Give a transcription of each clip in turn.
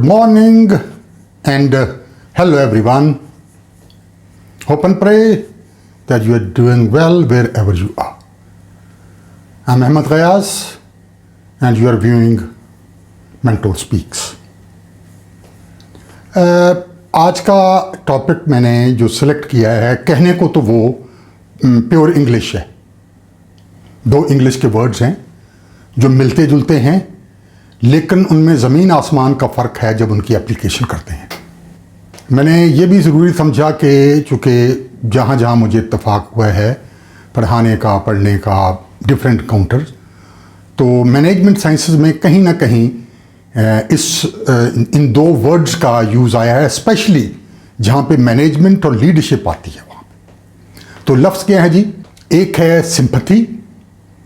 Morning and hello everyone. Hope and pray that you are doing well wherever you are. I'm Ahmed Ghayas and you are viewing Mentor Speaks. आज का topic मैंने जो select किया है, कहने को तो वो प्योर इंग्लिश है। दो इंग्लिश के वर्ड्स हैं जो मिलते जुलते हैं, लेकिन उनमें ज़मीन आसमान का फ़र्क है जब उनकी एप्लीकेशन करते हैं। मैंने ये भी ज़रूरी समझा कि चूँकि जहाँ जहाँ मुझे इत्तेफाक हुआ है पढ़ाने का, पढ़ने का, डिफरेंट काउंटर्स, तो मैनेजमेंट साइंसेस में कहीं ना कहीं इन दो वर्ड्स का यूज़ आया है, स्पेशली जहाँ पे मैनेजमेंट और लीडरशिप आती है वहाँ पे। तो लफ्ज़ क्या है जी? एक है सिंपैथी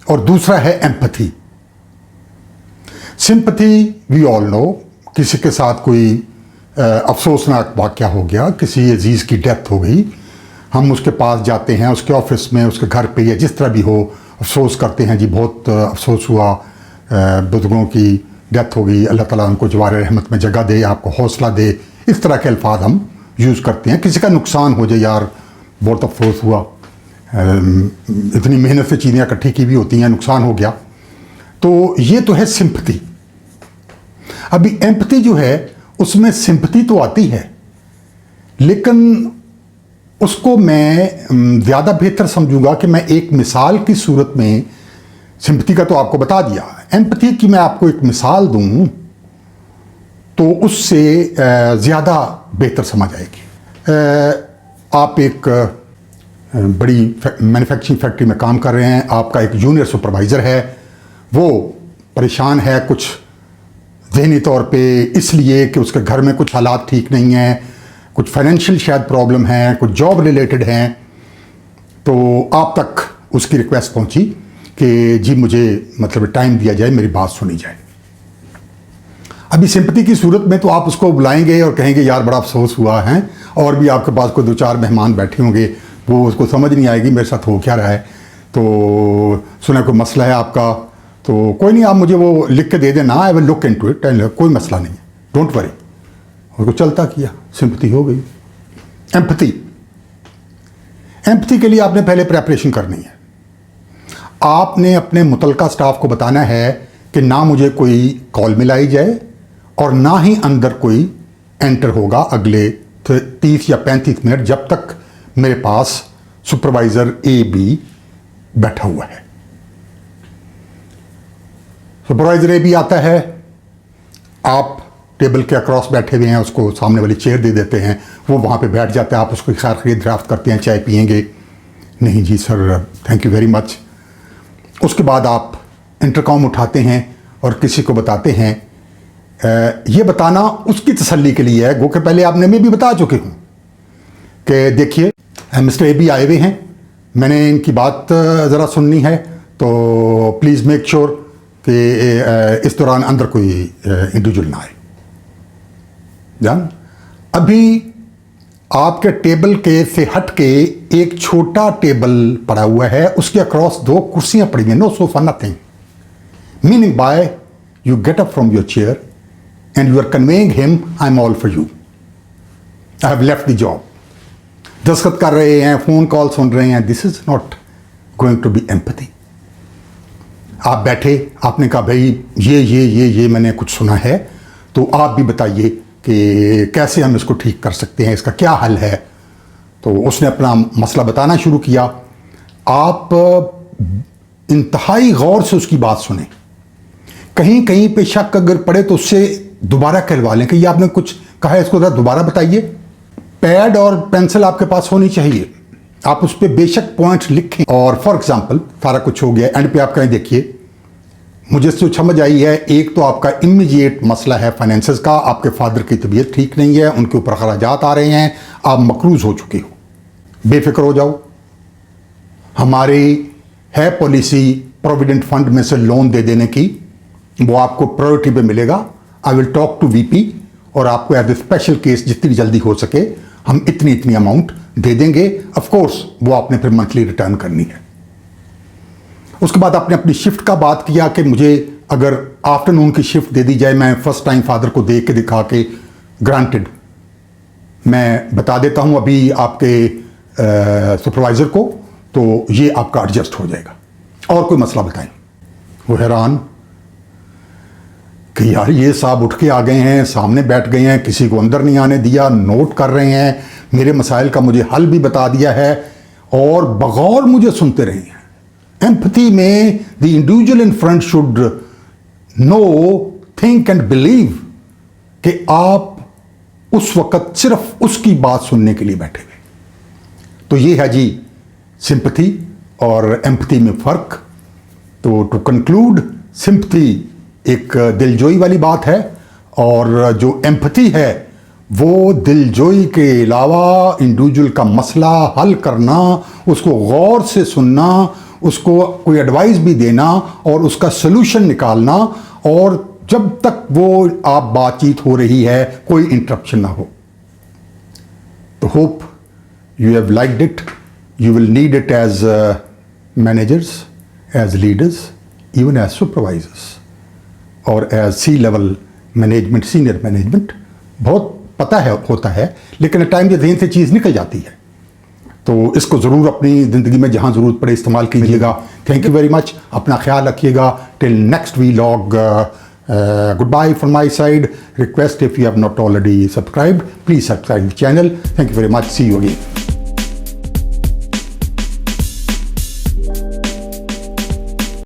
और दूसरा है empathy. Sympathy we all know, किसी के साथ कोई अफसोसनाक वाक़या हो गया, किसी अजीज़ की डेथ हो गई, हम उसके पास जाते हैं, उसके ऑफिस में, उसके घर पे या जिस तरह भी हो, अफसोस करते हैं जी बहुत अफसोस हुआ, बुजुर्गों की डेथ हो गई, अल्लाह ताला उनको जवार रहमत में जगह दे, आपको हौसला दे, इस तरह के अल्फाज हम यूज़ करते हैं। किसी का नुकसान हो जाए, यार बहुत अफसोस हुआ, इतनी मेहनत से चीज़ें इकट्ठी की भी होती हैं, नुकसान हो गया, तो ये तो है सिंपैथी। अभी एम्पैथी जो है उसमें सिंपैथी तो आती है, लेकिन उसको मैं ज़्यादा बेहतर समझूंगा कि मैं एक मिसाल की सूरत में, सिंपैथी का तो आपको बता दिया, एम्पैथी की मैं आपको एक मिसाल दूं तो उससे ज़्यादा बेहतर समझ आएगी। आप एक बड़ी मैन्युफैक्चरिंग फैक्ट्री में काम कर रहे हैं, आपका एक जूनियर सुपरवाइज़र है, वो परेशान है कुछ ज़हनी तौर पे, इसलिए कि उसके घर में कुछ हालात ठीक नहीं हैं, कुछ फाइनेंशियल शायद प्रॉब्लम है, कुछ जॉब रिलेटेड हैं, तो आप तक उसकी रिक्वेस्ट पहुंची कि जी मुझे मतलब टाइम दिया जाए, मेरी बात सुनी जाए। अभी सिंपैथी की सूरत में तो आप उसको बुलाएंगे और कहेंगे यार बड़ा अफसोस हुआ है, और भी आपके पास कोई दो चार मेहमान बैठे होंगे, वो उसको समझ नहीं आएगी मेरे साथ हो क्या रहा है, तो सुना कोई मसला है आपका, तो कोई नहीं, आप मुझे वो लिख के दे देना, I will look into it, कोई मसला नहीं है, डोंट वरी। उसको चलता किया, सिंपैथी हो गई। एम्पैथी के लिए आपने पहले प्रेपरेशन करनी है। आपने अपने मुतलका स्टाफ को बताना है कि ना मुझे कोई कॉल मिलाई जाए और ना ही अंदर कोई एंटर होगा अगले 30 या 35 मिनट, जब तक मेरे पास सुपरवाइज़र ए बी बैठा हुआ है। सुपरवाइज़र ए भी आता है, आप टेबल के अक्रॉस बैठे हुए हैं, उसको सामने वाली चेयर दे देते हैं, वो वहाँ पे बैठ जाता है, आप उसको खैर खरीद ड्राफ्ट करते हैं, चाय पियेंगे? नहीं जी sir, thank you very much. उसके बाद आप इंटरकॉम उठाते हैं और किसी को बताते हैं। ये बताना उसकी तसल्ली के लिए है, गो के पहले आपने मैं भी बता चुके हूँ कि देखिए मिस्टर ए बी आए हुए हैं, मैंने इनकी बात ज़रा सुननी है, तो प्लीज़ मेक श्योर कि इस दौरान अंदर कोई इंडिविजुअल ना आए। जान, अभी आपके टेबल के से हट के एक छोटा टेबल पड़ा हुआ है, उसके अक्रॉस दो कुर्सियां पड़ी हैं, no sofa nothing, meaning by you get up from your chair and you are conveying him I am all for you, I have left the job. दस्तखत कर रहे हैं, फोन कॉल सुन रहे हैं, this is not going to be empathy. आप बैठे, आपने कहा भाई ये मैंने कुछ सुना है, तो आप भी बताइए कि कैसे हम इसको ठीक कर सकते हैं, इसका क्या हल है। तो उसने अपना मसला बताना शुरू किया। आप इंतहाई गौर से उसकी बात सुने, कहीं कहीं पे शक अगर पड़े तो उससे दोबारा कहलवा लें कि ये आपने कुछ कहा है, इसको ज़रा दोबारा बताइए। पैड और पेंसिल आपके पास होनी चाहिए, आप उस पर बेशक पॉइंट्स लिखें, और फॉर एग्जाम्पल सारा कुछ हो गया, एंड पे आप कहें देखिए मुझे जो समझ आई है, एक तो आपका इमीडिएट मसला है फाइनेंसेस का, आपके फादर की तबीयत ठीक नहीं है, उनके ऊपर खर्चात आ रहे हैं, आप मकरूज हो चुके हो, बेफिक्र हो जाओ, हमारी है पॉलिसी प्रोविडेंट फंड में से लोन दे देने की, वो आपको प्रायोरिटी पे मिलेगा, I will talk to VP और आपको एज ए स्पेशल केस जितनी जल्दी हो सके हम इतनी अमाउंट दे देंगे। ऑफ कोर्स वो आपने फिर मंथली रिटर्न करनी है। उसके बाद आपने अपनी शिफ्ट का बात किया कि मुझे अगर आफ्टरनून की शिफ्ट दे दी जाए, मैं फर्स्ट टाइम फादर को देख के दिखा के, ग्रांटेड, मैं बता देता हूं अभी आपके सुपरवाइजर को, तो ये आपका एडजस्ट हो जाएगा, और कोई मसला बताएं। वो हैरान कि यार ये साहब उठ के आ गए हैं, सामने बैठ गए हैं, किसी को अंदर नहीं आने दिया, नोट कर रहे हैं, मेरे मसाइल का मुझे हल भी बता दिया है, और बगौर मुझे सुनते रहे हैं। एम्पैथी में the individual in front should know, think and believe कि आप उस वक्त सिर्फ उसकी बात सुनने के लिए बैठे हुए। तो ये है जी सिंपैथी और एम्पैथी में फ़र्क। तो टू कंक्लूड, सिंपैथी एक दिलजोई वाली बात है, और जो एम्पैथी है वो दिलजोई के अलावा इंडिविजुअल का मसला हल करना, उसको गौर से सुनना, उसको कोई एडवाइस भी देना और उसका सलूशन निकालना, और जब तक वो आप बातचीत हो रही है कोई इंटरप्शन ना हो। तो hope you have liked it, you will need it as managers, as leaders, even as supervisors और as C level management, senior management. बहुत पता है होता है, लेकिन टाइम के जहन से चीज़ निकल जाती है। तो इसको ज़रूर अपनी ज़िंदगी में जहाँ ज़रूरत पड़े इस्तेमाल कीजिएगा। थैंक यू वेरी मच, अपना ख्याल रखिएगा। Till next vlog, goodbye from my side. Request, if you have not already subscribed, please subscribe the channel. Thank you very much. See you again.